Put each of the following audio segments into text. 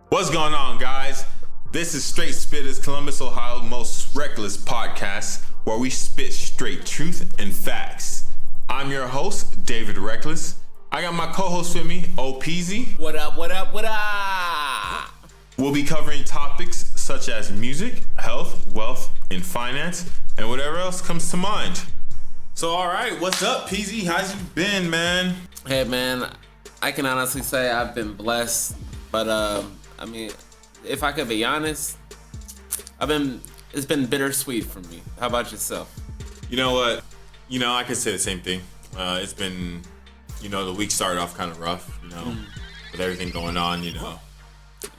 What's going on, guys? This is Straight Spittaz, Columbus, Ohio's most reckless podcast, where we spit straight truth and facts. I'm your host, David Reckless. I got my co-host with me, OPZ. What up, what up, what up? We'll be covering topics such as music, health, wealth, and finance, and whatever else comes to mind. So, all right, what's up, PZ? How's you been, man? Hey, man, I can honestly say I've been blessed, but if I could be honest, it's been bittersweet for me. How about yourself? You know what? I could say the same thing. It's been, the week started off kind of rough, with everything going on,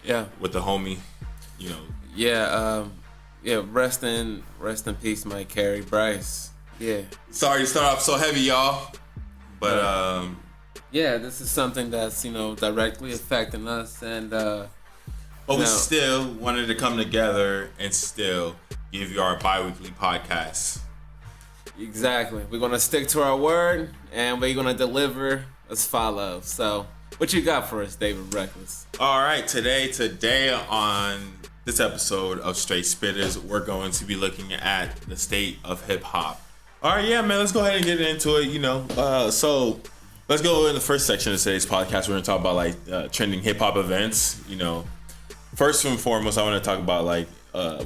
Yeah. with the homie, Yeah, rest in peace, Mike Carey, Bryce. Yeah. Sorry to start off so heavy, y'all. But, yeah, this is something that's, directly affecting us, and, but we still wanted to come together and still give you our bi-weekly podcast. Exactly. We're going to stick to our word, and we're going to deliver as follows. So, what you got for us, David Reckless? All right, today on this episode of Straight Spittaz, we're going to be looking at the state of hip-hop. All right, yeah, man, let's go ahead and get into it, So, let's go in the first section of today's podcast. We're going to talk about, trending hip-hop events, First and foremost, I want to talk about,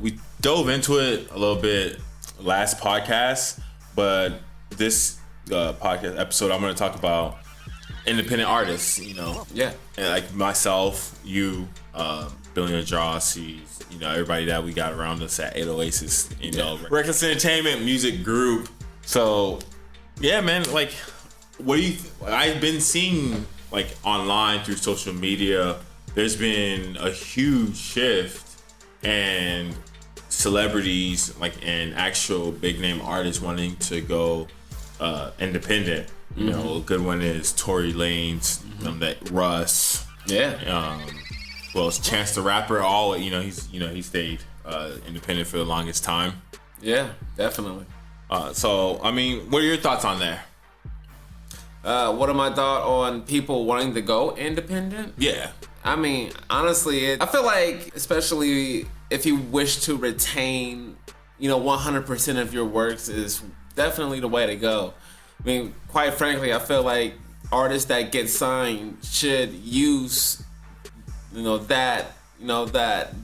we dove into it a little bit last podcast, but this podcast episode, I'm going to talk about independent artists, Yeah. and like myself, you, Billion Jossie, everybody that we got around us at 8 Oasis, Reckless Entertainment Music Group. So, yeah, man, what do you? I've been seeing online through social media. There's been a huge shift, and celebrities and actual big name artists wanting to go independent. A good one is Tory Lanez, that Russ. Yeah. Well, it's Chance the Rapper. He stayed independent for the longest time. Yeah, definitely. So, what are your thoughts on that? What are my thoughts on people wanting to go independent? Yeah. Honestly, I feel like, especially if you wish to retain, 100% of your works, is definitely the way to go. Quite frankly, I feel like artists that get signed should use, that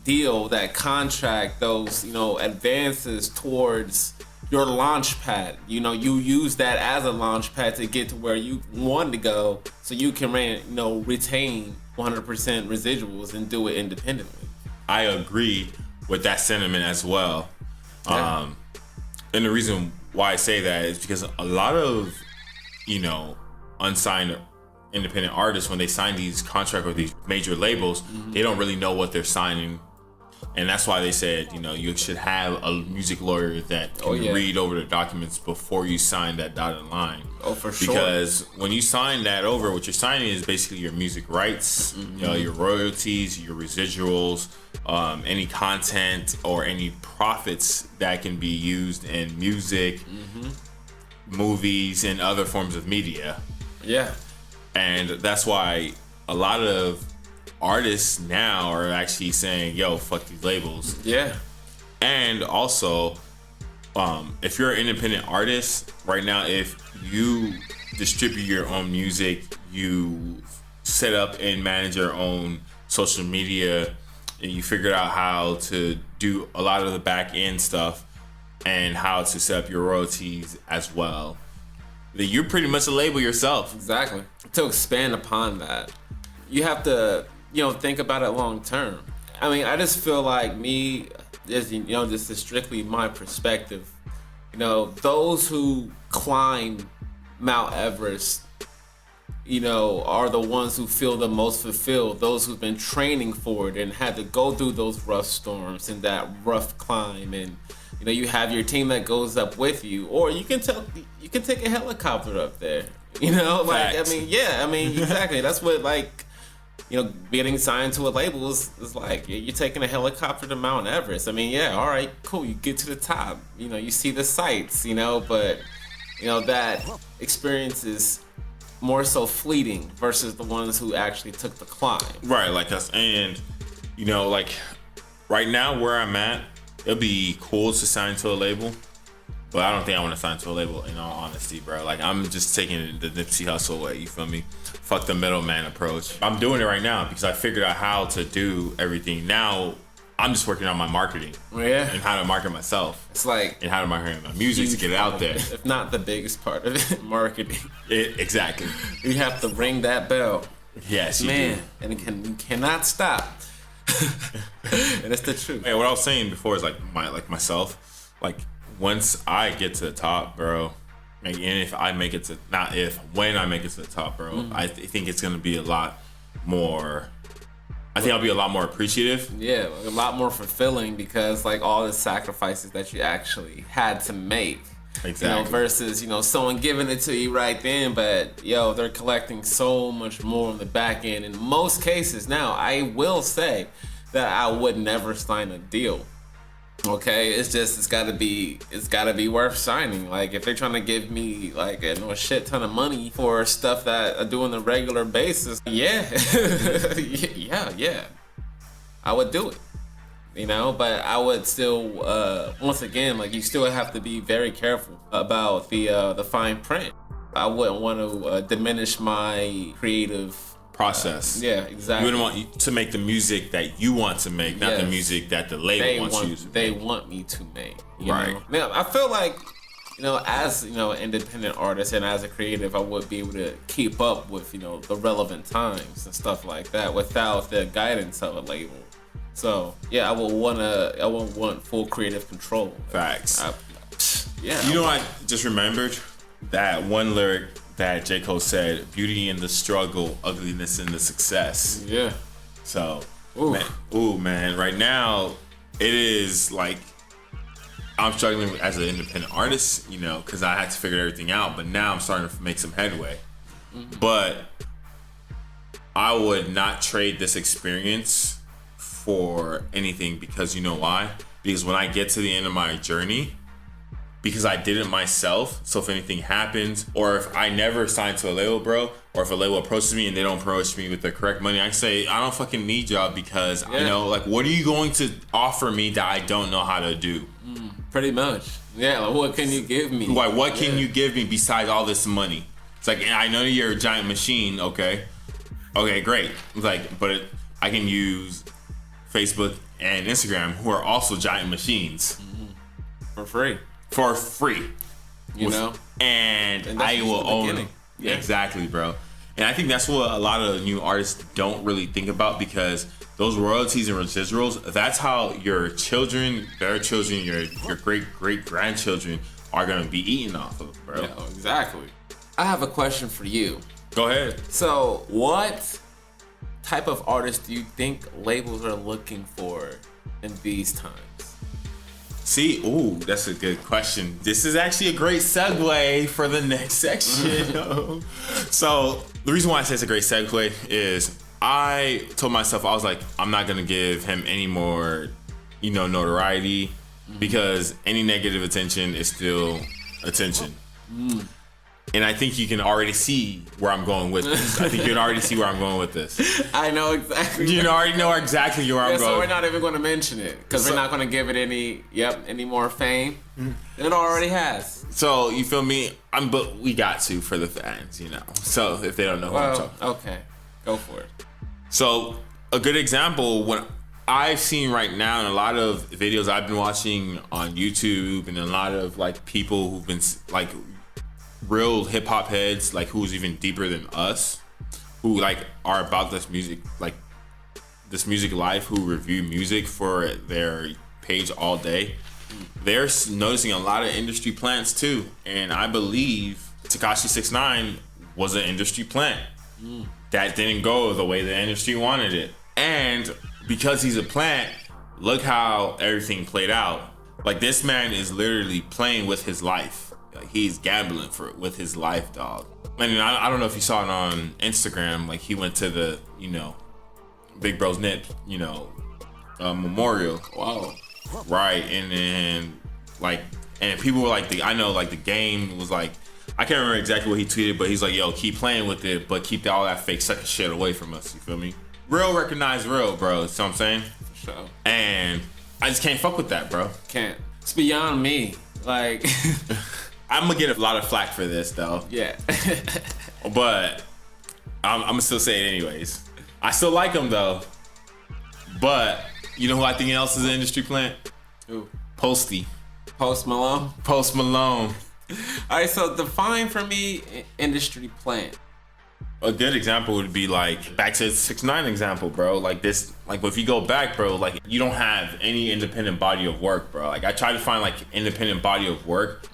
deal, that contract, those, advances towards your launch pad. You use that as a launch pad to get to where you want to go, so you can, retain 100% residuals and do it independently. I agree with that sentiment as well. Yeah. And the reason why I say that is because a lot of, unsigned independent artists, when they sign these contracts with these major labels, they don't really know what they're signing. And that's why they said, you should have a music lawyer that can read over the documents before you sign that dotted line. Oh, for sure. Because when you sign that over, what you're signing is basically your music rights, your royalties, your residuals, any content or any profits that can be used in music, movies, and other forms of media. Yeah. And that's why a lot of artists now are actually saying, yo, fuck these labels. Yeah. And also, if you're an independent artist right now, if you distribute your own music, you set up and manage your own social media, and you figure out how to do a lot of the back end stuff and how to set up your royalties as well, then you're pretty much a label yourself. Exactly. To expand upon that, you have to think about it long term. I just feel like this is strictly my perspective. Those who climb Mount Everest, are the ones who feel the most fulfilled. Those who've been training for it and had to go through those rough storms and that rough climb, and you have your team that goes up with you, or you can take a helicopter up there. Exactly. That's what getting signed to a label is like. You're taking a helicopter to Mount Everest. All right, cool. You get to the top. You see the sights. But that experience is more so fleeting versus the ones who actually took the climb. Right, like us. And You know, like right now where I'm at, it'll be cool to sign to a label, but I don't think I want to sign to a label in all honesty, bro. Like I'm just taking the Nipsey Hussle way, you feel me? Fuck the middleman approach. I'm doing it right now because I figured out how to do everything. Now I'm just working on my marketing. Yeah. And how to market myself. It's like, and how to market my music to get it out there. If not the biggest part of it, marketing. Exactly. You have to ring that bell. Yes, you Man, do. and you cannot stop. And it's the truth. Hey, what I was saying before is like myself, like once I get to the top, bro, and if I make it to, not if, when I make it to the top, bro, I think it's gonna be a lot more. I think I'll be a lot more appreciative. Yeah, a lot more fulfilling because like all the sacrifices that you actually had to make. Exactly. You know, versus, you know, someone giving it to you right then, but yo, they're collecting so much more on the back end. In most cases, now I will say that I would never sign a deal. Okay, it's gotta be worth signing. Like if they're trying to give me like a shit ton of money for stuff that I do on a regular basis, yeah, yeah, I would do it. You know, but I would still, once again, like you still have to be very careful about the fine print. I wouldn't want to diminish my creative process. Yeah, exactly. You wouldn't want to make the music that you want to make, not the music that the label wants you to make. They want me to make. Right. Know? Now, I feel like, you know, as, you know, an independent artist and as a creative, I would be able to keep up with, you know, the relevant times and stuff like that without the guidance of a label. So yeah, I would want full creative control. Facts. Yeah. You know, I just remembered that one lyric that J. Cole said: "Beauty in the struggle, ugliness in the success." Yeah. So, man, right now it is like I'm struggling as an independent artist, you know, because I had to figure everything out. But now I'm starting to make some headway. But I would not trade this experience for anything, because you know why? Because when I get to the end of my journey, because I did it myself, so if anything happens, or if I never sign to a label, bro, or if a label approaches me and they don't approach me with the correct money, I say, I don't fucking need y'all, because you know, like, what are you going to offer me that I don't know how to do? Pretty much. Yeah, like what can you give me? Like, what can you give me besides all this money? It's like, I know you're a giant machine, okay, great. It's like, but I can use Facebook and Instagram, who are also giant machines, for free. You know, and I will own. Yeah. Exactly, bro. And I think that's what a lot of new artists don't really think about, because those royalties and residuals, that's how your children, their children, your great grandchildren are gonna be eating off of, bro. Yeah, exactly. I have a question for you. Go ahead. So, what type of artists do you think labels are looking for in these times? See, that's a good question. This is actually a great segue for the next section. So the reason why I say it's a great segue is I told myself, I was like, I'm not gonna give him any more, you know, notoriety, because any negative attention is still attention. And I think you can already see where I'm going with this. I know exactly. You already know exactly where I'm going. So we're not even going to mention it, because we're not going to give it any more fame. It already has. So you feel me? But we got to, for the fans, you know. So if they don't know who I'm talking. Okay, go for it. So a good example, what I've seen right now in a lot of videos I've been watching on YouTube, and a lot of like people who've been like real hip hop heads, like who's even deeper than us, who like are about this music, like this music life, who review music for their page all day. They're noticing a lot of industry plants too, and I believe Tekashi 6ix9ine was an industry plant that didn't go the way the industry wanted it. And because he's a plant, look how everything played out. Like, this man is literally playing with his life. He's gambling with his life, dog. And I don't know if you saw it on Instagram. Like, he went to the, you know, Big Bro's Nip, you know, memorial. Wow. Right, and then like, and people were like, I know, like the game was like, I can't remember exactly what he tweeted, but he's like, yo, keep playing with it, but keep all that fake sucker shit away from us. You feel me? real recognize real, bro. So I'm saying. For sure. And I just can't fuck with that, bro. Can't. It's beyond me. Like, I'm gonna get a lot of flack for this though. Yeah. But I'm gonna still say it anyways. I still like him though. But you know who I think else is an industry plant? Who? Posty. Post Malone. Post Malone. All right, so define for me industry plant. A good example would be like back to the 6ix9ine example, bro. Like this, like if you go back, bro, like you don't have any independent body of work, bro. Like I tried to find like independent body of work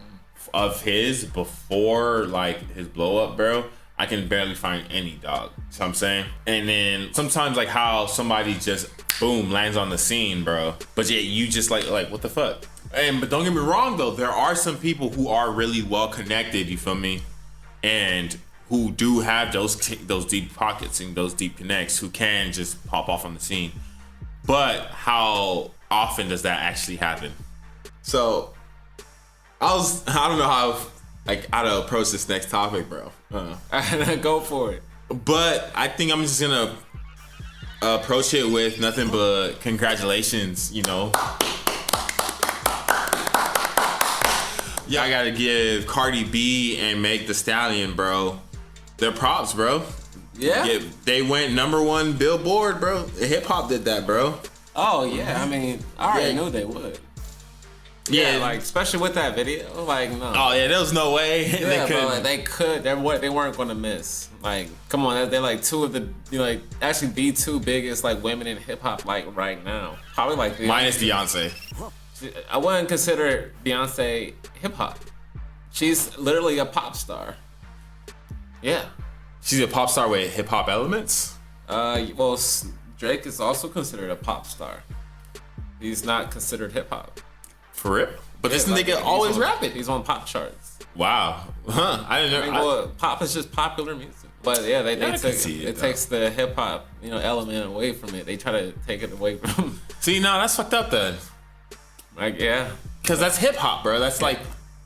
of his before like his blow up, bro. I can barely find any, dog. So I'm saying, and then sometimes like how somebody just boom lands on the scene, bro. But yeah, you just like what the fuck. But don't get me wrong though, there are some people who are really well connected. You feel me? And who do have those deep pockets and those deep connects, who can just pop off on the scene. But how often does that actually happen? So I don't know how to approach this next topic, bro. Go for it. But I think I'm just gonna approach it with nothing but congratulations, you know. Yeah, I gotta give Cardi B and Meg Thee Stallion, bro, their props, bro. Yeah. They went #1 Billboard, bro. Hip hop did that, bro. Oh yeah, I mean, I already knew they would. Yeah, like especially with that video, like no. Oh yeah, there was no way yeah, they could. They weren't going to miss. Like, come on, they're like two of the actually the two biggest like women in hip hop like right now. Probably like minus Beyonce. I wouldn't consider Beyonce hip hop. She's literally a pop star. Yeah. She's a pop star with hip hop elements? Well, Drake is also considered a pop star. He's not considered hip hop. For real? But this nigga always rapping. He's on pop charts. Wow. Huh. I didn't know. Well, pop is just popular music. But yeah, it takes the hip hop, element away from it. They try to take it away from. See, no, that's fucked up then. Like, yeah. Because that's hip hop, bro. That's like.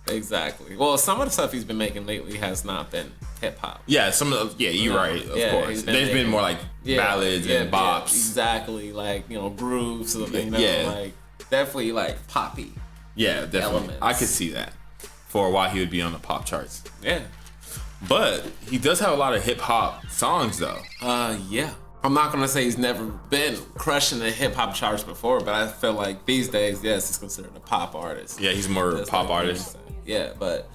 Exactly. Well, some of the stuff he's been making lately has not been hip hop. Yeah, some of the, you're right, of course. There's been more like ballads and bops. Exactly, like, grooves, like definitely like poppy. Yeah, definitely. Elements. I could see that for a while he would be on the pop charts. Yeah. But he does have a lot of hip hop songs though. Yeah. I'm not gonna say he's never been crushing the hip hop charts before, but I feel like these days, yes, he's considered a pop artist. Yeah, he's more pop artist. Yeah, but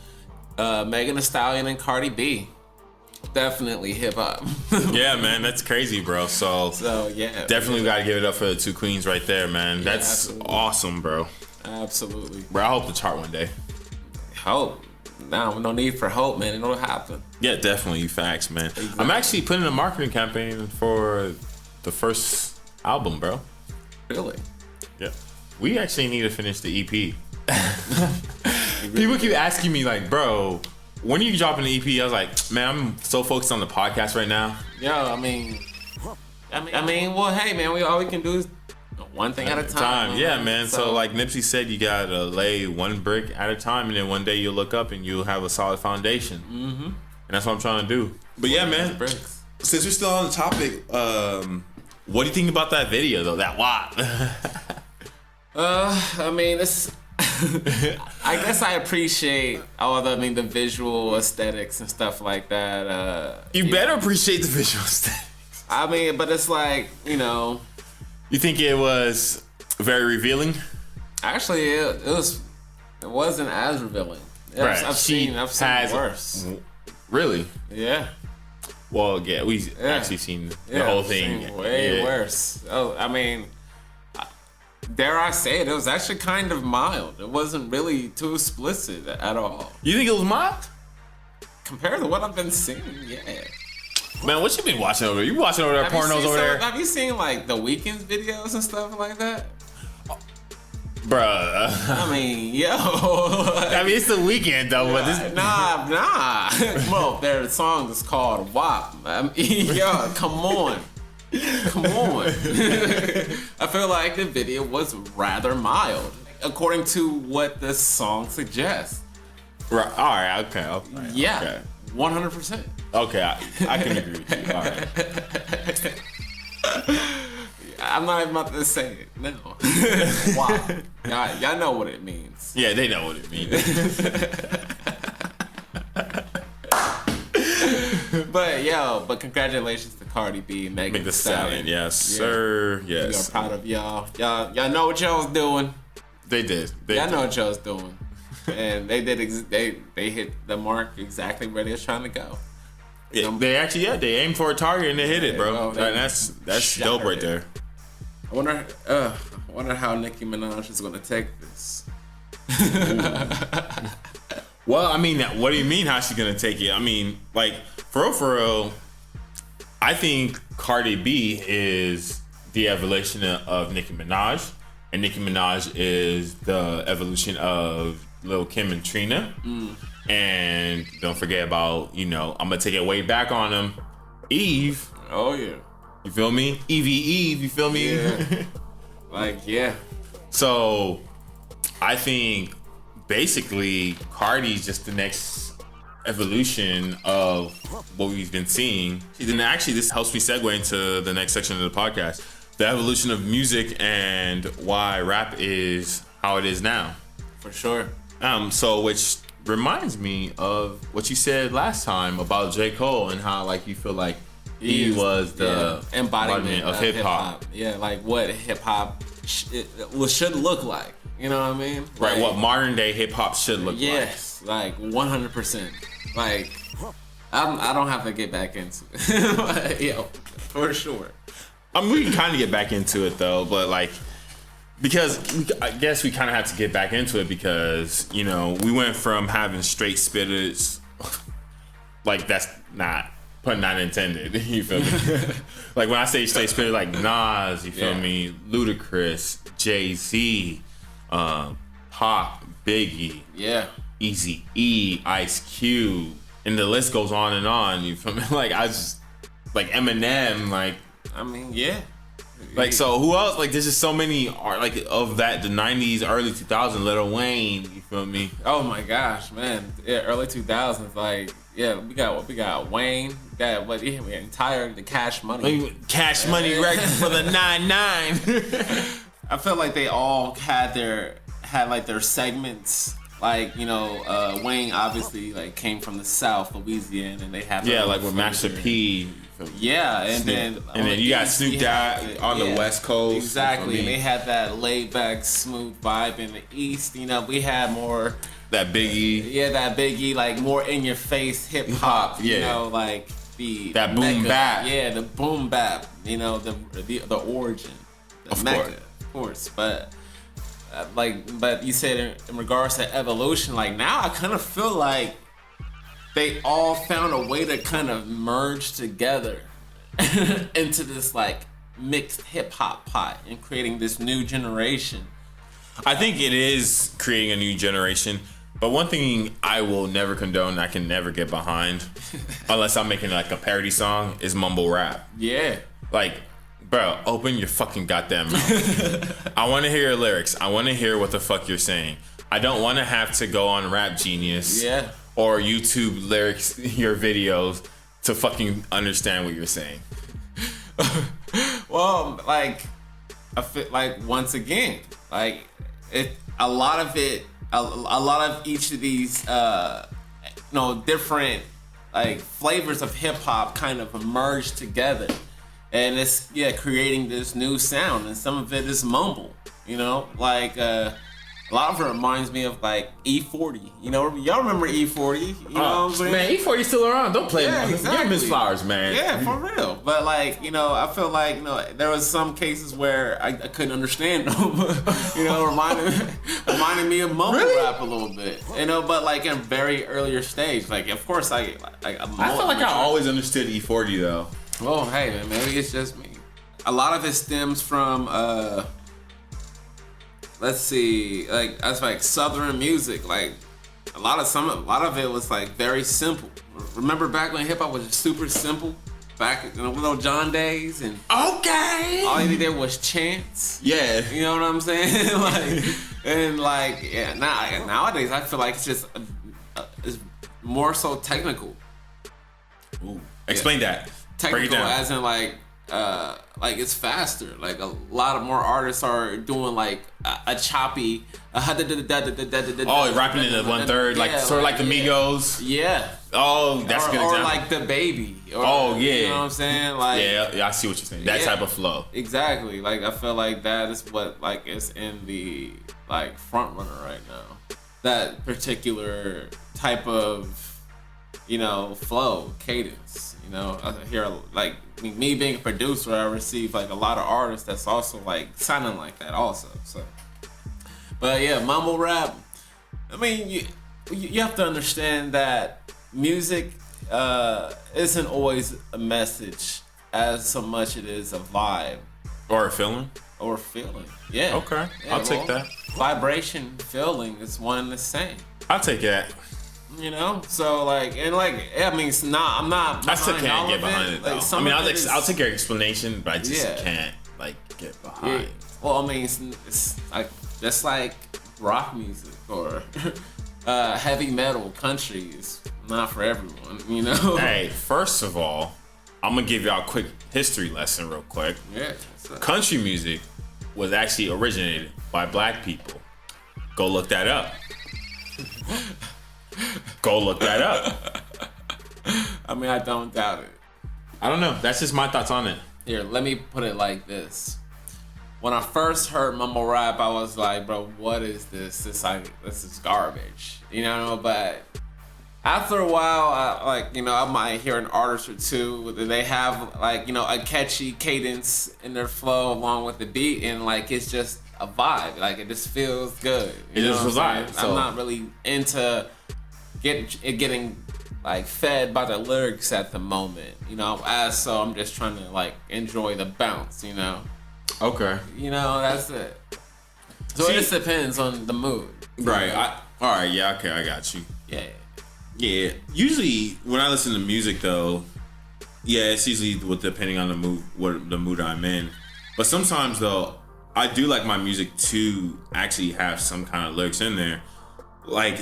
Megan Thee Stallion and Cardi B, definitely hip hop. Yeah, man, that's crazy, bro. So yeah, definitely got to give it up for the two queens right there, man. That's awesome, bro. Absolutely, bro. I hope to chart one day. Hope. No need for hope, man. It'll happen. Yeah, definitely. Facts, man. Exactly. I'm actually putting a marketing campaign for the first album, bro. Really? Yeah. We actually need to finish the EP. People keep asking me, like, bro, when are you dropping the EP? I was like, man, I'm so focused on the podcast right now. Yo, I mean, well, hey, man, all we can do is one thing at a time. Yeah, man. So like Nipsey said, you gotta lay one brick at a time, and then one day you'll look up and you'll have a solid foundation. Mm-hmm. And that's what I'm trying to do. But yeah, man. Since we're still on the topic, what do you think about that video though? That WAP? I mean, it's. I guess I appreciate all the visual aesthetics and stuff like that. You better appreciate the visual aesthetics. I mean, but it's like, You think it was very revealing? Actually, it wasn't as revealing. Right. I've seen worse. Really? Yeah. Well, yeah, we've actually seen the whole thing. Way worse. Oh, I mean, dare I say it was actually kind of mild. It wasn't really too explicit at all. You think it was mild? Compared to what I've been seeing, yeah. Man, what you been watching over there? You watching over there pornos over there? Have you seen like the Weeknd's videos and stuff like that? Bruh. I mean, yo. I mean, it's the Weeknd though, but this. Nah. Well, their song is called WAP. Yo, come on. I feel like the video was rather mild, according to what the song suggests. Right. All right. Okay. Yeah. Okay. 100%. Okay, I can agree with you. All right. I'm not even about to say it. No. Why? Y'all know what it means. Yeah, they know what it means. But congratulations to Cardi B and Megan Thee Stallion. Yes, sir. Yes. We are proud of y'all. Y'all know what y'all was doing. They did. Y'all know what y'all was doing. And they did. They hit the mark exactly where they was trying to go. They aimed for a target and they hit it, bro. That's dope right there. I wonder how Nicki Minaj is gonna take this. Well, I mean, what do you mean? How's she gonna take it? I mean, like for real, I think Cardi B is the evolution of Nicki Minaj, and Nicki Minaj is the evolution of Lil' Kim and Trina. And don't forget about, I'm gonna take it way back on them, Eve. Oh yeah. You feel me? Eve, you feel me? Yeah. So, I think basically Cardi's just the next evolution of what we've been seeing. And actually, this helps me segue into the next section of the podcast. The evolution of music and why rap is how it is now. For sure. So which reminds me of what you said last time about J. Cole and how like you feel like he was the embodiment of hip hop. Yeah, like what hip hop should look like. You know what I mean? Right, like, what modern day hip hop should look like. Yes, like 100%. Like I don't have to get back into it. Like, for sure. I mean, we can kind of get back into it though, but like, because I guess we kind of have to get back into it because, we went from having straight spitters, like that's not, pun not intended, you feel me? Like when I say straight spitter, like Nas, you feel me? Ludacris, Jay-Z, Pop, Biggie, Eazy-E, Ice Cube, and the list goes on, you feel me? Like like Eminem, like, I mean, yeah. Like, so who else? Like, there's just so many, like, of that, the 90s, early 2000s, Lil Wayne, you feel me? Oh my gosh, man. Yeah, early 2000s, like, we got Wayne, we got the Cash Money. Cash Money record for the 9-9. I felt like they all had their segments. Like, Wayne obviously, like, came from the South, Louisiana, and they have... Yeah, like with Master P. Yeah, and then you got Snoop Dogg on the West Coast. Exactly, and they had that laid back, smooth vibe in the East. We had more that Biggie. Yeah, that Biggie, like more in your face hip hop. Like that boom bap. Yeah, the boom bap. The origin, the mecca, of course. But but you said in regards to evolution, like now I kind of feel like they all found a way to kind of merge together into this like mixed hip hop pot and creating this new generation. I think it is creating a new generation, but one thing I will never condone, I can never get behind, unless I'm making like a parody song, is mumble rap. Yeah. Like, bro, open your fucking goddamn mouth. I want to hear your lyrics. I want to hear what the fuck you're saying. I don't want to have to go on Rap Genius. Yeah. Or YouTube lyrics, your videos, to fucking understand what you're saying. Well, like, I feel like once again, like a lot of each of these, different like flavors of hip hop kind of merged together, and it's creating this new sound, and some of it is mumble, like. A lot of it reminds me of like E40. Y'all remember E40? You know what I'm saying? Man, E40's still around. Don't play him. Exactly. Give him his flowers, man. Yeah, for real. But like, I feel like, there was some cases where I couldn't understand them. reminding me of mumble rap a little bit. But like in a very earlier stage. Like, of course, I feel like I always understood E40 though. Well, hey, man, maybe it's just me. A lot of it stems from let's see, like that's like Southern music. Like a lot of it was like very simple. Remember back when hip hop was just super simple, back in the little John days, and all you needed was chants. Yeah, you know what I'm saying? Nowadays I feel like it's just it's more so technical. Ooh, explain that. Technical, as in like like it's faster. Like a lot of more artists are doing like a choppy. Rapping in the 1/3, like sort of like the Migos. Yeah. Oh, that's a good example. Or like the Baby. You know what I'm saying? Like yeah, I see what you're saying. That type of flow. Exactly. Like I feel like that is what like is in the like front runner right now. That particular type of flow, cadence. I hear like me being a producer, I receive like a lot of artists that's also like sounding like that also. So, but yeah, mumble rap. I mean, you have to understand that music isn't always a message as so much it is a vibe or a feeling. Yeah. Okay, I'll take that. Vibration, feeling is one and the same. I'll take that. So like, I mean, it's not. I'm not. I still can't get behind it though. Like, I mean, I'll take your explanation, but I just can't like get behind. Yeah. Well, I mean, it's like just like rock music or heavy metal, country is not for everyone. Hey, first of all, I'm gonna give y'all a quick history lesson, real quick. Yeah. Country music was actually originated by black people. Go look that up. I mean, I don't doubt it. I don't know. That's just my thoughts on it. Here, let me put it like this. When I first heard mumble rap, I was like, bro, what is this? This is garbage. But after a while, I might hear an artist or two. They have like, a catchy cadence in their flow along with the beat, and like it's just a vibe. Like it just feels good. It just a vibe. So I'm not really into getting like fed by the lyrics at the moment. So I'm just trying to like enjoy the bounce. Okay. That's it. So it just depends on the mood. Right. All right. Yeah. Okay. I got you. Yeah. Yeah. Usually when I listen to music though, it's usually depending on the mood, what the mood I'm in. But sometimes though, I do like my music to actually have some kind of lyrics in there. Like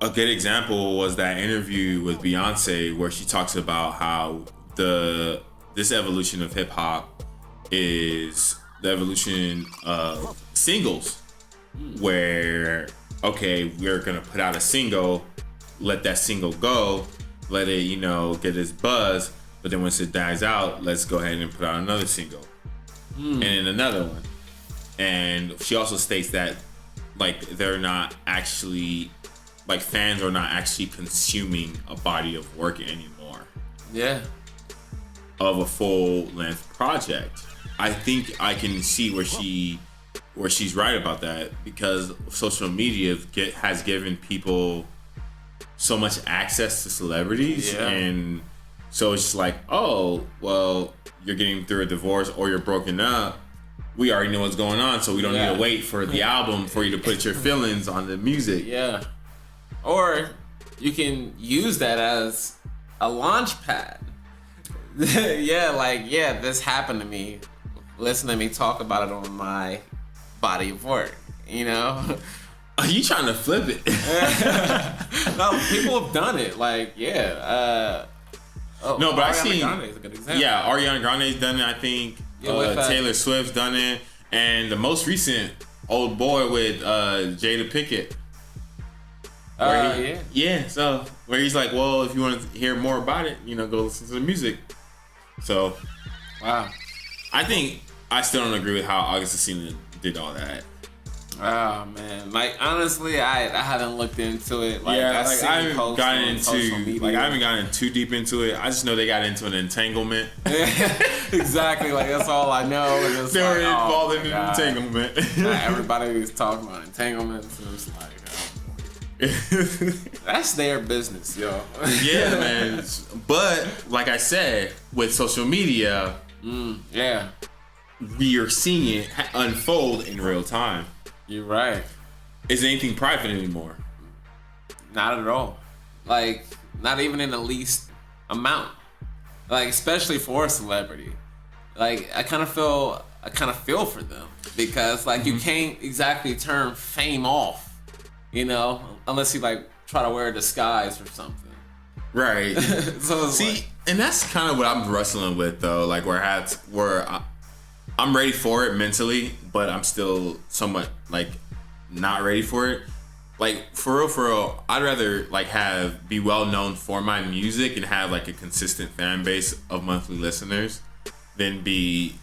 a good example was that interview with Beyonce where she talks about how this evolution of hip hop is the evolution of singles, where we're gonna put out a single, let that single go, let it get its buzz, but then once it dies out, let's go ahead and put out another single and then another one. And she also states that like they're not actually like fans are not actually consuming a body of work anymore. Yeah. Of a full length project. I think I can see where she's right about that, because social media has given people so much access to celebrities, and so it's just like, oh, well, you're getting through a divorce or you're broken up. We already know what's going on, so we don't need to wait for the album for you to put your feelings on the music. Yeah. Or you can use that as a launch pad. This happened to me. Listen to me talk about it on my body of work, Are you trying to flip it? No, people have done it. Like, no, but I've seen. Grande is a good example. Yeah, Ariana Grande's done it, I think. Taylor Swift's done it. And the most recent, Old Boy with Jada Pinkett. So where he's like, well, if you want to hear more about it, go listen to the music. So, wow. I think I still don't agree with how August Alsina did all that. Oh man, like honestly, I haven't looked into it. Like, I haven't gotten into I haven't gotten too deep into it. I just know they got into an entanglement. Exactly, like that's all I know. And they were involved in an entanglement. Everybody was talking about entanglements, and it's like, that's their business, yo. Yeah, man. But like I said, with social media, we are seeing it unfold in real time. You're right. Is anything private anymore? Not at all. Like, not even in the least amount. Like, especially for a celebrity. Like, I kind of feel for them, because like you can't exactly turn fame off, unless you like try to wear a disguise or something. Right. So And that's kind of what I'm wrestling with, though. Like, I'm ready for it mentally, but I'm still somewhat, like, not ready for it. Like, for real, I'd rather, like, be well known for my music and have, like, a consistent fan base of monthly listeners than be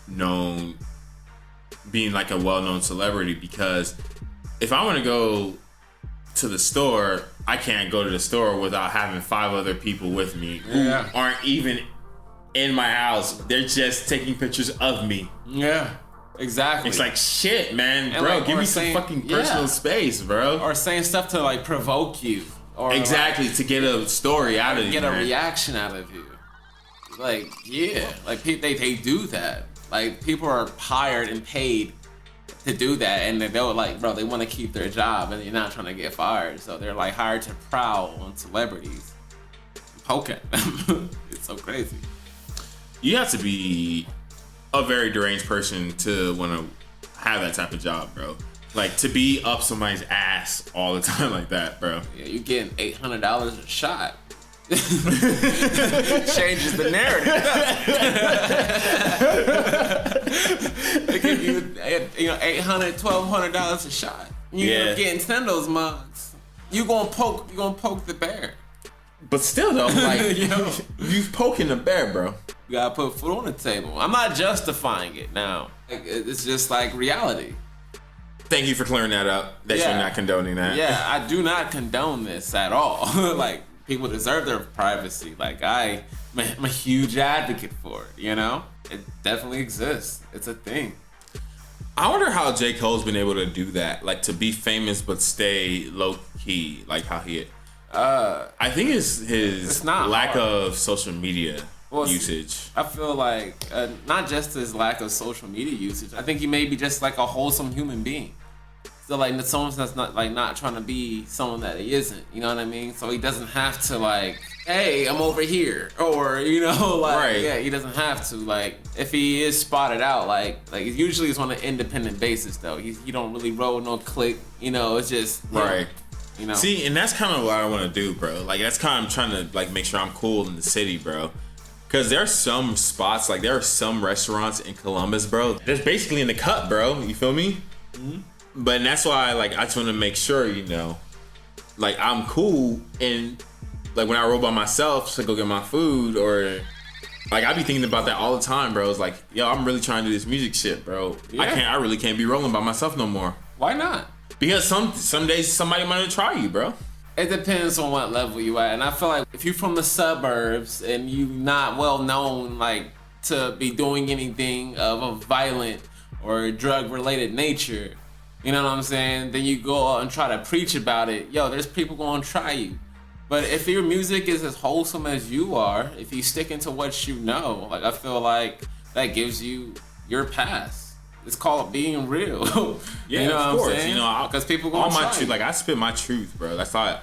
known, being, like, a well-known celebrity. Because if I want to go to the store, I can't go to the store without having 5 other people with me who aren't even in my house. They're just taking pictures of me. Yeah. Exactly. It's like, shit, man, and bro, like, give me some fucking personal space, bro. Or saying stuff to, like, provoke you. Or exactly, like, to get a story out of you, get a reaction out of you. Like, yeah. Like, they do that. Like, people are hired and paid to do that. And they're like, bro, they want to keep their job and they're not trying to get fired. So they're, like, hired to prowl on celebrities. Poke at them. It's so crazy. You have to be a very deranged person to want to have that type of job, bro. Like, to be up somebody's ass all the time like that, bro. Yeah, you getting $800 a shot. Changes the narrative. They give you, $800, $1,200 a shot. You're getting 10 of those mugs. You gonna poke the bear. But still, though, like, you poking the bear, bro. You gotta put food on the table. I'm not justifying it now. It's just like reality. Thank you for clearing that up. That you're not condoning that. Yeah, I do not condone this at all. Like, people deserve their privacy. Like, I'm a huge advocate for it, you know? It definitely exists. It's a thing. I wonder how J. Cole's been able to do that. Like, to be famous but stay low-key. Like, how he... I think it's his lack of social media usage. I feel like not just his lack of social media usage. I think he may be just like a wholesome human being. So like someone that's not trying to be someone that he isn't. You know what I mean? So he doesn't have to like, hey, I'm over here, or he doesn't have to. Like, if he is spotted out, like usually it's on an independent basis though. He don't really roll no click. It's just right. Know. See, and that's kind of what I want to do, bro. Like, that's kind of I'm trying to like make sure I'm cool in the city, bro. Because there are some spots, like there are some restaurants in Columbus, bro. That's basically in the cut, bro. You feel me? Mm-hmm. But that's why, like, I just want to make sure, like I'm cool, and like when I roll by myself to go get my food, or like I be thinking about that all the time, bro. It's like, yo, I'm really trying to do this music shit, bro. Yeah. I really can't be rolling by myself no more. Why not? Because some days somebody might try you, bro. It depends on what level you at. And I feel like if you're from the suburbs and you not well known like to be doing anything of a violent or drug related nature, you know what I'm saying? Then you go out and try to preach about it. Yo, there's people gonna try you. But if your music is as wholesome as you are, if you stick into what you know, like I feel like that gives you your pass. It's called being real. Yeah, you know of course. Because people go on my truth. Like, I spit my truth, bro. That's how,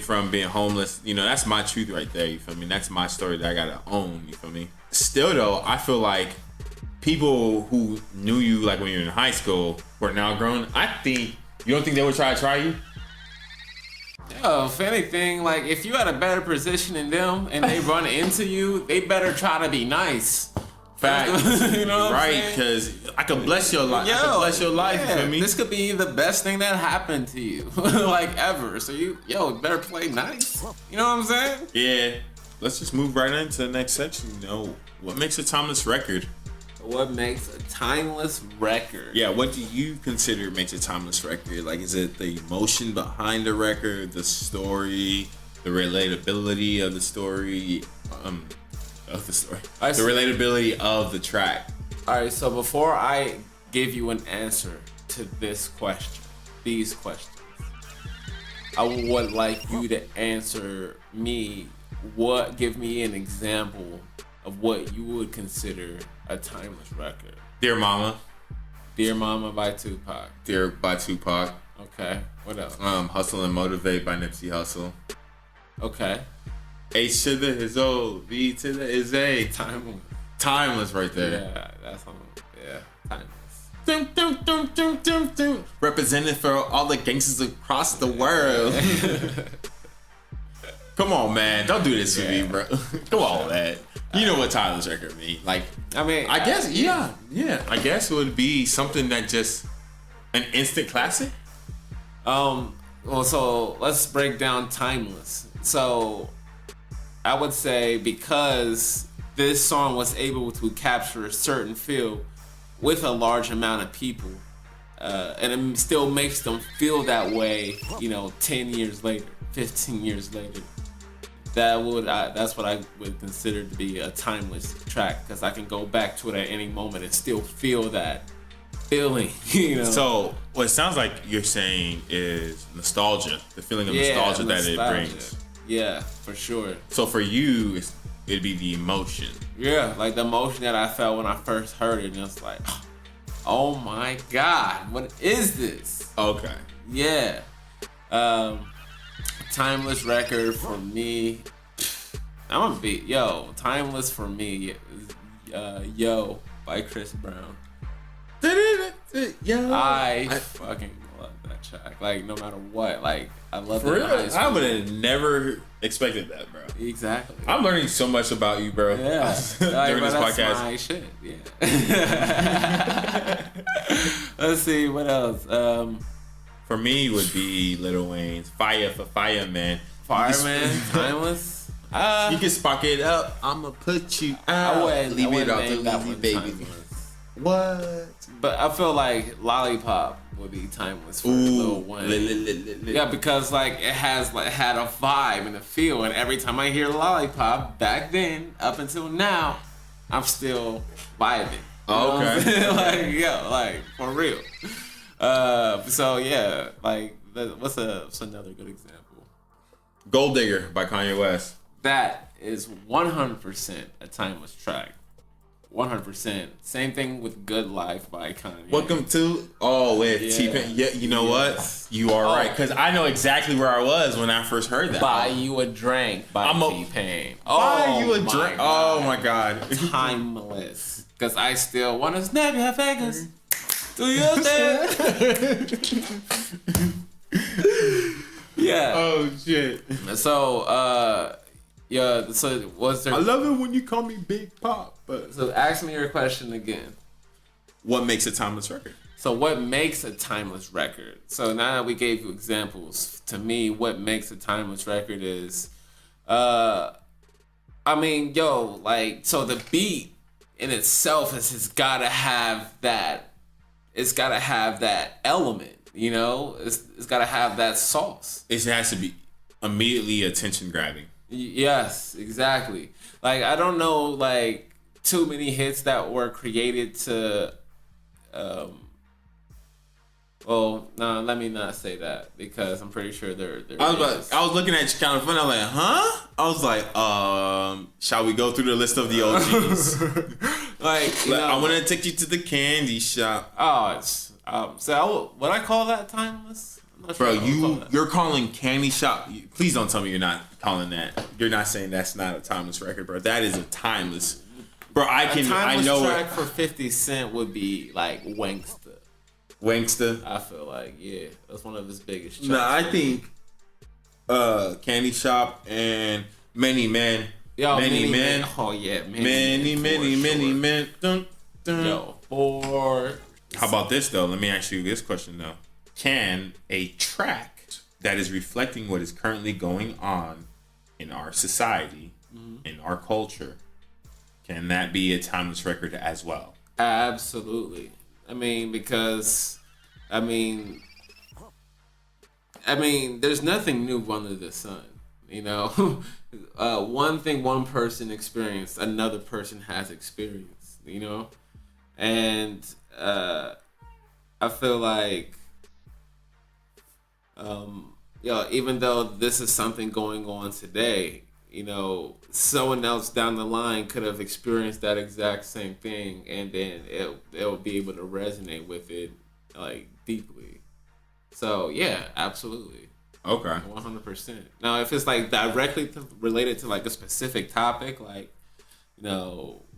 from being homeless, that's my truth right there. You feel me? That's my story that I gotta own. You feel me? Still, though, I feel like people who knew you like when you were in high school were now grown. You don't think they would try you? Yo, if anything, like if you had a better position than them and they run into you, they better try to be nice. Fact. You know right, because I could bless your life. I could bless your life, you feel me? This could be the best thing that happened to you, like ever. So you better play nice. You know what I'm saying? Yeah. Let's just move right into the next section. What makes a timeless record? What makes a timeless record? Yeah, what do you consider makes a timeless record? Like, is it the emotion behind the record, the story, the relatability of the story? The relatability of the track. Alright, so before I give you an answer to these questions, I would like you to answer me. Give me an example of what you would consider a timeless record. Dear Mama. Dear Mama by Tupac. Dear by Tupac. Okay. What else? Hustle and Motivate by Nipsey Hussle. Okay. H to the is O, V to the is A. Timeless right there. Yeah, that's on. Yeah, timeless. Dum, dum, dum, dum, dum, dum. Represented for all the gangsters across the world. Come on, man. Don't do this to me, bro. Come on, man. You know what timeless record mean? Like, I mean, I guess, yeah. I guess it would be something that just an instant classic. Well, so let's break down timeless. So I would say because this song was able to capture a certain feel with a large amount of people, and it still makes them feel that way, 10 years later, 15 years later. That's what I would consider to be a timeless track, because I can go back to it at any moment and still feel that feeling. So what it sounds like you're saying is nostalgia, the feeling of nostalgia that it brings. Yeah, for sure. So for you, it'd be the emotion. Yeah, like the emotion that I felt when I first heard it, and it's like, oh my God, what is this? Okay. Yeah. Timeless record for me. I'm gonna be timeless for me. Yo by Chris Brown. I fucking love that track. Like no matter what, like I love it. I would have never expected that, bro. Exactly. I'm learning so much about you, bro. Yeah. During this that's podcast. my shit. Yeah. Let's see what else. For me, it would be Lil Wayne's "Fire for Fireman." Fireman, timeless. You can spark it up. I'ma put you out. I wouldn't leave it out name to that Lizzie, one baby. timeless. What? But I feel like Lollipop would be timeless for Lil Wayne. Yeah, because like it had a vibe and a feel, and every time I hear Lollipop back then up until now, I'm still vibing. Okay. like for real. So yeah, like what's another good example? Gold Digger by Kanye West. That is 100% a timeless track. 100%. Same thing with Good Life by Kanye. Welcome to with T-Pain. Yeah, you know what? You are right, because I know exactly where I was when I first heard that. Buy You a Drink by T-Pain. Buy You a Drink. Oh my God. Timeless. Because I still want to snap your fingers. Do your thing. Yeah. Oh shit. So so was there? I love it when you call me Big Pop. But so ask me your question again. What makes a timeless record? So what makes a timeless record? So now that we gave you examples, to me, what makes a timeless record is, so the beat in itself has gotta have that. It's gotta have that element. It's gotta have that sauce. It has to be immediately attention grabbing. Yes, exactly. Like I don't know, like too many hits that were created to. Let me not say that, because I'm pretty sure there I was looking at you kind of funny. I was like, huh? I was like, shall we go through the list of the OGs? I want to take you to the candy shop. Oh, it's would I call that timeless? Bro, you're calling Candy Shop. Please don't tell me you're not calling that. You're not saying that's not a timeless record, bro. That is a timeless. Bro, I know track for 50 Cent would be like Wanksta. Wanksta? I feel like, yeah, that's one of his biggest tracks. Nah, I think Candy Shop and Many Men. Many Men. Oh yeah, Many Men. Dun, dun. Yo, How about this though? Let me ask you this question though. Can a track that is reflecting what is currently going on in our society, in our culture, can that be a timeless record as well? Absolutely. Because there's nothing new under the sun. One thing one person experienced, another person has experienced. And I feel like. Even though this is something going on today, someone else down the line could have experienced that exact same thing, and then they'll be able to resonate with it like deeply. So yeah, absolutely. Okay. 100%. Now, if it's like directly related to like a specific topic, like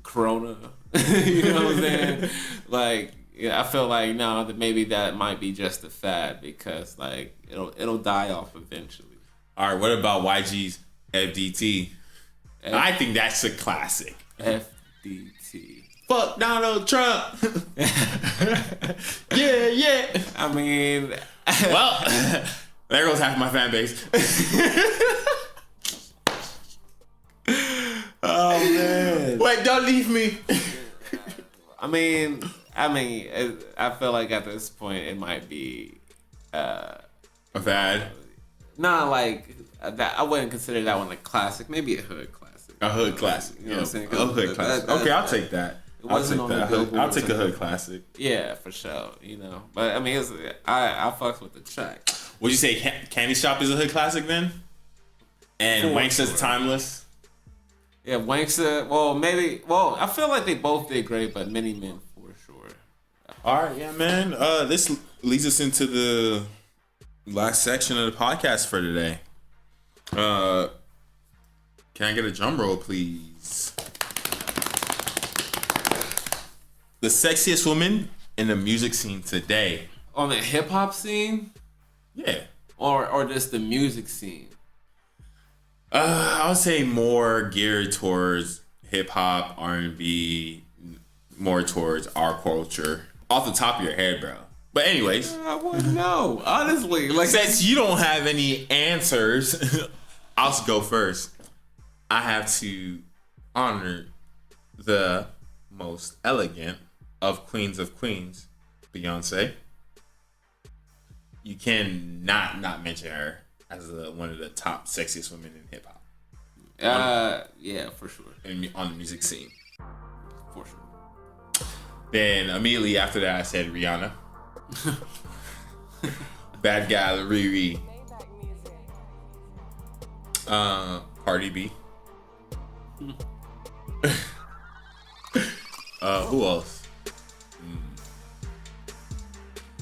Corona, you know what I'm saying? Like. Yeah, I feel like that maybe that might be just a fad, because like it'll die off eventually. All right, what about YG's FDT. I think that's a classic. FDT. Fuck Donald Trump. Yeah. I mean, well, there goes half my fan base. Oh man! Wait, don't leave me. I mean, I feel like at this point it might be a fad. Nah, like that. I wouldn't consider that one a classic. Maybe a hood classic. A hood classic. You know what I'm saying? A hood classic. Okay, I'll take that. I'll take a hood classic. Yeah, for sure. You know, but I mean, I fucks with the track. Would you say Candy Shop is a hood classic then? And Wanksta's timeless. Yeah, Wanksta. Well, I feel like they both did great, but Many Men for sure. All right, yeah, man. This leads us into the last section of the podcast for today. Can I get a drum roll, please? The sexiest woman in the music scene today. On the hip hop scene? Yeah. Or just the music scene? I would say more geared towards hip hop, R&B, more towards our culture. Off the top of your head, bro. But anyways, I wouldn't know, honestly. Like, since you don't have any answers, I'll go first. I have to honor the most elegant of queens, Beyonce. You cannot not mention her as one of the top sexiest women in hip hop. Yeah, for sure. On the music scene. For sure. Then immediately after that, I said Rihanna. Bad Gal Riri. Cardi B. Who else?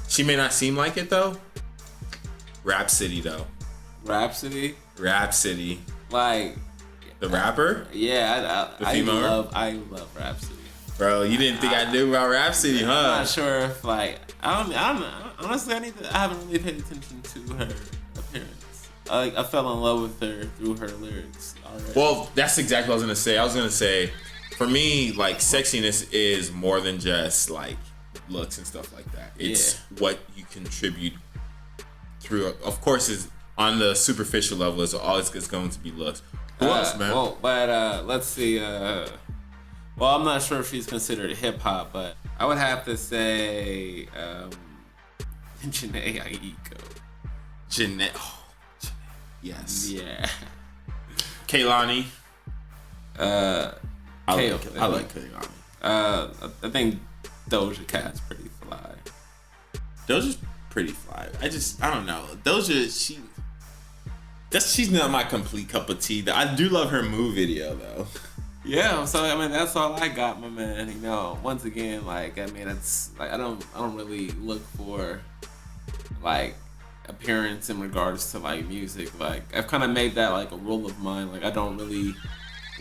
She may not seem like it though. Rhapsody though. Rhapsody. Like the rapper. Yeah, I love Rhapsody. Bro, you didn't think I knew about Rhapsody, huh? I'm not sure if like I don't honestly I haven't really paid attention to her appearance. I fell in love with her through her lyrics already. Well, that's exactly what I was gonna say. I was gonna say, for me, like sexiness is more than just like looks and stuff like that. It's what you contribute through. Of course, is on the superficial level is always going to be looks. Who else, man? Well, but let's see. Well, I'm not sure if she's considered hip hop, but I would have to say Janae Aiko. Janae. Oh, Janae. Yes. Yeah. Kehlani. I like Kehlani. I think Doja Cat's pretty fly. Doja's pretty fly. I don't know. Doja, she's not my complete cup of tea. I do love her Move video though. Yeah, so I mean that's all I got, my man. You know, once again, like I mean, it's like I don't really look for like appearance in regards to like music. Like I've kind of made that like a rule of mine. Like I don't really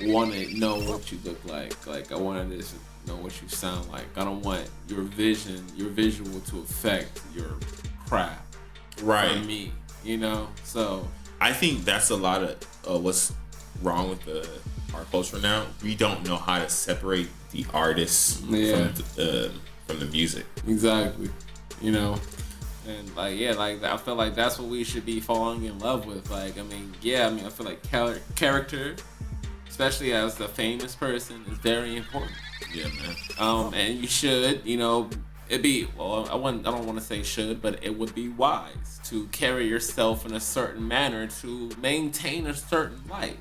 want to know what you look like. Like I want to just know what you sound like. I don't want your visual to affect your craft. Right. For me, you know. So I think that's a lot of what's wrong with our culture now. We don't know how to separate the artists from the music. Exactly. You know, and like like I feel like that's what we should be falling in love with. Like I mean I feel like character, especially as a famous person, is very important. Yeah, man. And you should, you know, I don't want to say should, but it would be wise to carry yourself in a certain manner to maintain a certain light.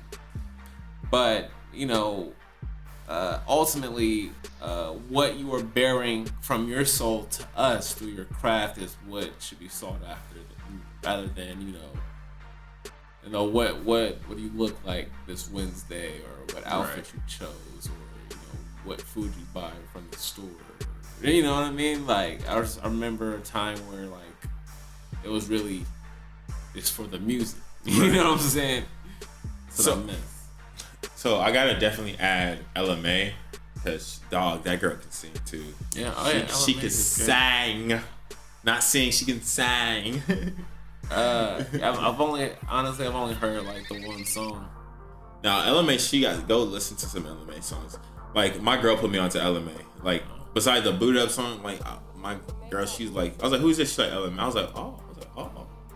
But, you know, ultimately, what you are bearing from your soul to us through your craft is what should be sought after, rather than, you know, what do you look like this Wednesday, or what outfit you chose, or, you know, what food you buy from the store. You know what I mean? Like, I remember a time where, like, it was really just for the music. You know what I'm saying? So I gotta definitely add LMA, because dog, that girl can sing too. Yeah, she can sing, not sing. She can sing. I've only heard like the one song. Now LMA, she got go listen to some LMA songs. Like my girl put me onto LMA. Like besides the boot up song, like my girl, she's like, I was like, who's this? She's like LMA. I was like, oh,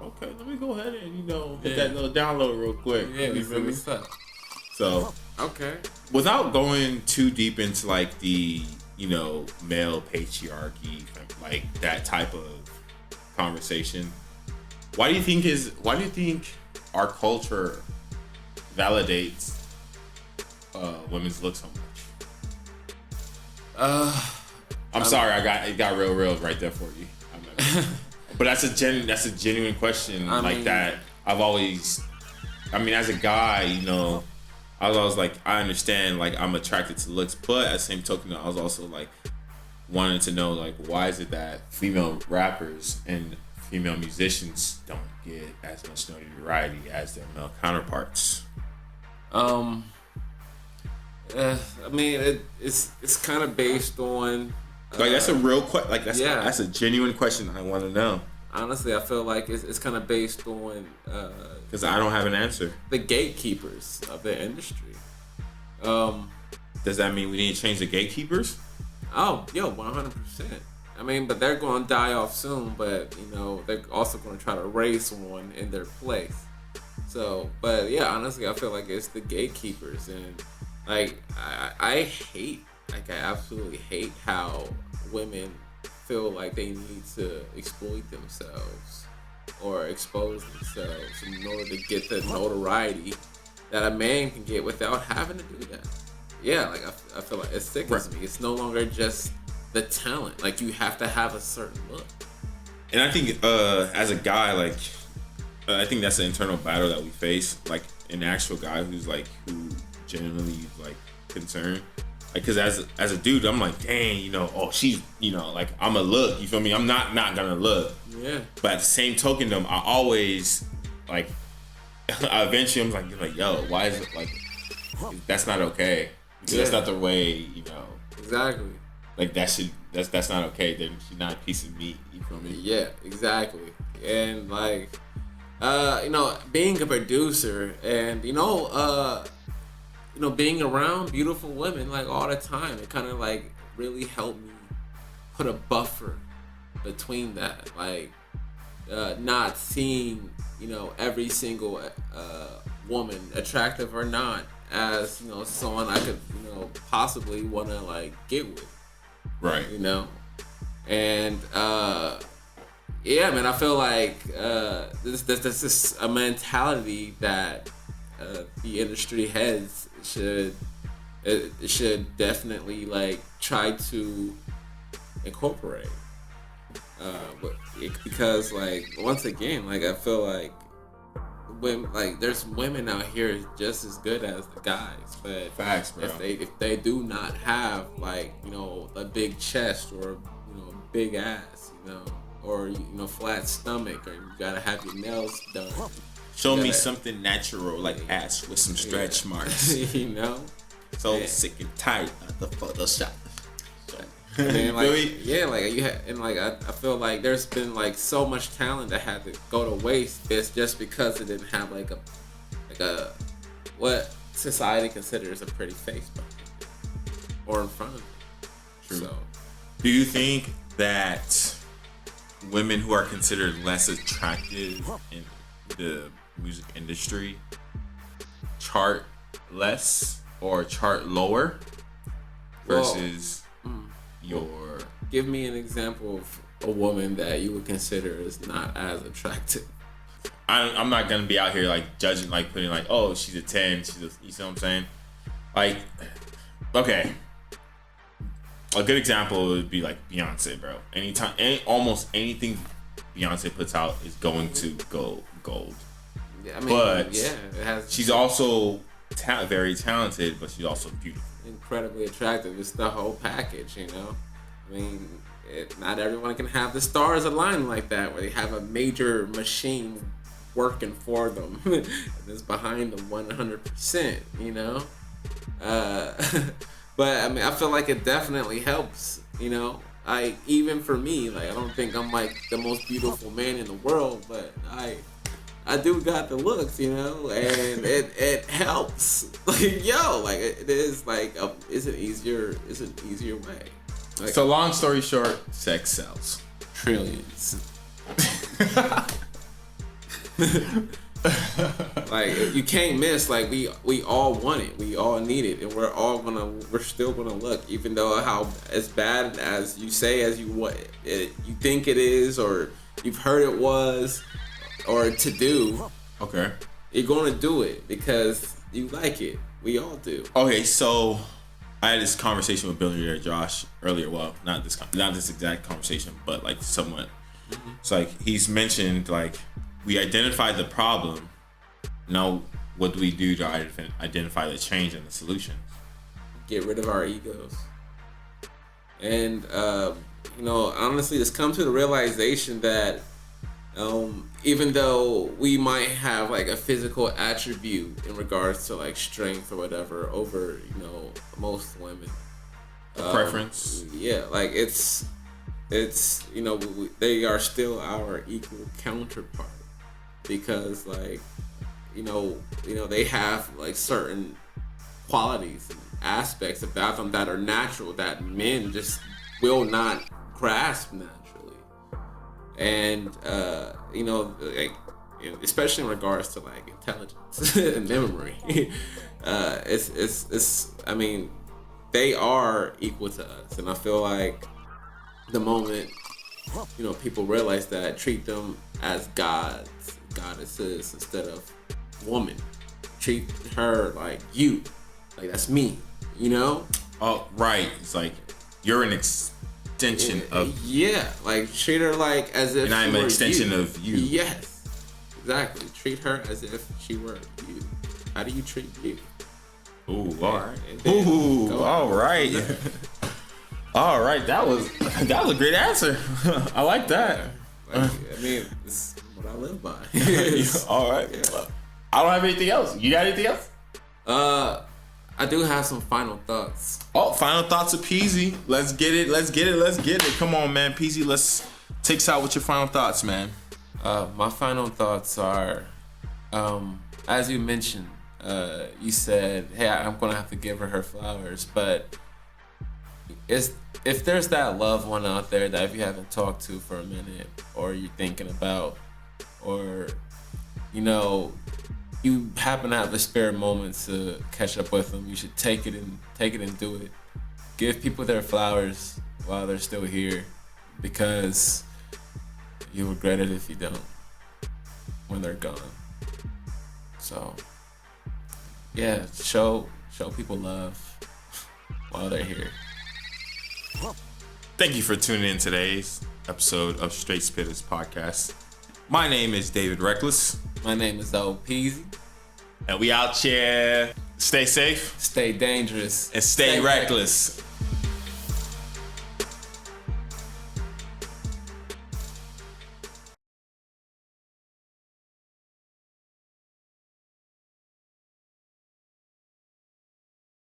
okay. Let me go ahead and hit that little download real quick. Yeah, you feel me? So okay. Without going too deep into like the male patriarchy, like that type of conversation, why do you think our culture validates women's looks so much? I'm sorry, it got real right there for you. But that's a genuine question. That I've always, as a guy, I was always like, I understand, like I'm attracted to looks, but at the same token, I was also like wanting to know, like, why is it that female rappers and female musicians don't get as much notoriety as their male counterparts? It's kind of based on that's a real question. Like that's a genuine question I want to know. Honestly, I feel like it's kind of based on because I don't have an answer. The gatekeepers of the industry. Does that mean we need to change the gatekeepers? Oh, 100%. But they're going to die off soon. But they're also going to try to raise one in their place. So, but yeah, honestly, I feel like it's the gatekeepers, and like I absolutely hate how women feel like they need to exploit themselves or expose themselves in order to get the notoriety that a man can get without having to do that. Yeah, like I feel like it sickens me. It's no longer just the talent. Like you have to have a certain look. And I think as a guy, like I think that's the internal battle that we face. Like an actual guy who genuinely like concerned. Like, cause as a dude, I'm like, dang, she's, like I'm a look. You feel me? I'm not gonna look. Yeah. But at the same token, though, I always like. Eventually, I'm like, yo, why is it like? That's not okay. That's not the way, Exactly. Like that's not okay. Then she's not a piece of meat. You feel me? Yeah, exactly. And like, being a producer and being around beautiful women like all the time, it kind of like really helped me put a buffer between that. Like, not seeing every single woman, attractive or not, as someone I could possibly want to like get with. Right. And I feel like this is a mentality that the industry heads should definitely like try to incorporate. Because like once again, like I feel like there's women out here just as good as the guys, but facts, bro. If they do not have like a big chest or big ass, or flat stomach, or you gotta have your nails done. Show me something natural, like ass with some stretch marks. So sick and tight of the Photoshop. I feel like there's been like so much talent that had to go to waste. It's just because it didn't have like a what society considers a pretty face or in front of it. True. So, do you think that women who are considered less attractive in the music industry chart less or chart lower versus your... Give me an example of a woman that you would consider is not as attractive. I'm not gonna be out here like judging, like putting like, oh, she's a 10, you see what I'm saying? Like, okay, a good example would be like Beyonce, bro. Almost anything Beyonce puts out is going to go gold. Yeah, she's also very talented, but she's also beautiful, incredibly attractive. It's the whole package, not everyone can have the stars align like that, where they have a major machine working for them and it's behind them 100%, but I feel like it definitely helps, even for me, like I don't think I'm like the most beautiful man in the world, but I do got the looks, you know, and it helps. Like, yo, like it is like it's an easier way. Like, so long story short, sex sells. Trillions. Like you can't miss. Like we all want it. We all need it, and we're still gonna look, even though how as bad as you say as you think it is, or you've heard it was, or to do. Okay. You're gonna do it because you like it. We all do. Okay, so I had this conversation with Billionaire Josh earlier. Well, not this exact conversation, but like somewhat. Mm-hmm. It's like he's mentioned like we identified the problem. Now, what do we do to identify the change and the solution? Get rid of our egos. And you know, honestly, just come to the realization that even though we might have like a physical attribute in regards to like strength or whatever over, you know, most women, preference, yeah, like it's you know, they are still our equal counterpart, because like you know they have like certain qualities and aspects about them that are natural that men just will not grasp naturally. And you know, like, especially in regards to like intelligence and memory, it's I mean, they are equal to us, and I feel like the moment, you know, people realize that, treat them as goddesses instead of woman. Treat her like you, like that's me, you know? Oh, right. It's like you're an extension of, like treat her like as if and I'm an extension of you. Yes, exactly. Treat her as if she were you. How do you treat you? Ooh, all right. Ooh, all right. All right, that was a great answer. I like that. Like, I mean, it's what I live by. All right. Yeah. I don't have anything else. You got anything else? I do have some final thoughts. Oh, final thoughts of Peasy. Let's get it. Come on, man. Peasy, let's take us out with your final thoughts, man. My final thoughts are, as you mentioned, you said, hey, I'm going to have to give her flowers, but if there's that loved one out there that if you haven't talked to for a minute, or you're thinking about, or, you know, you happen to have a spare moment to catch up with them, you should take it and do it. Give people their flowers while they're still here, because you'll regret it if you don't when they're gone. So yeah, show people love while they're here. Thank you for tuning in today's episode of Straight Spittaz Podcast. My name is David Reckless. My name is Old Peasy. And we out here. Stay safe. Stay dangerous. And stay reckless.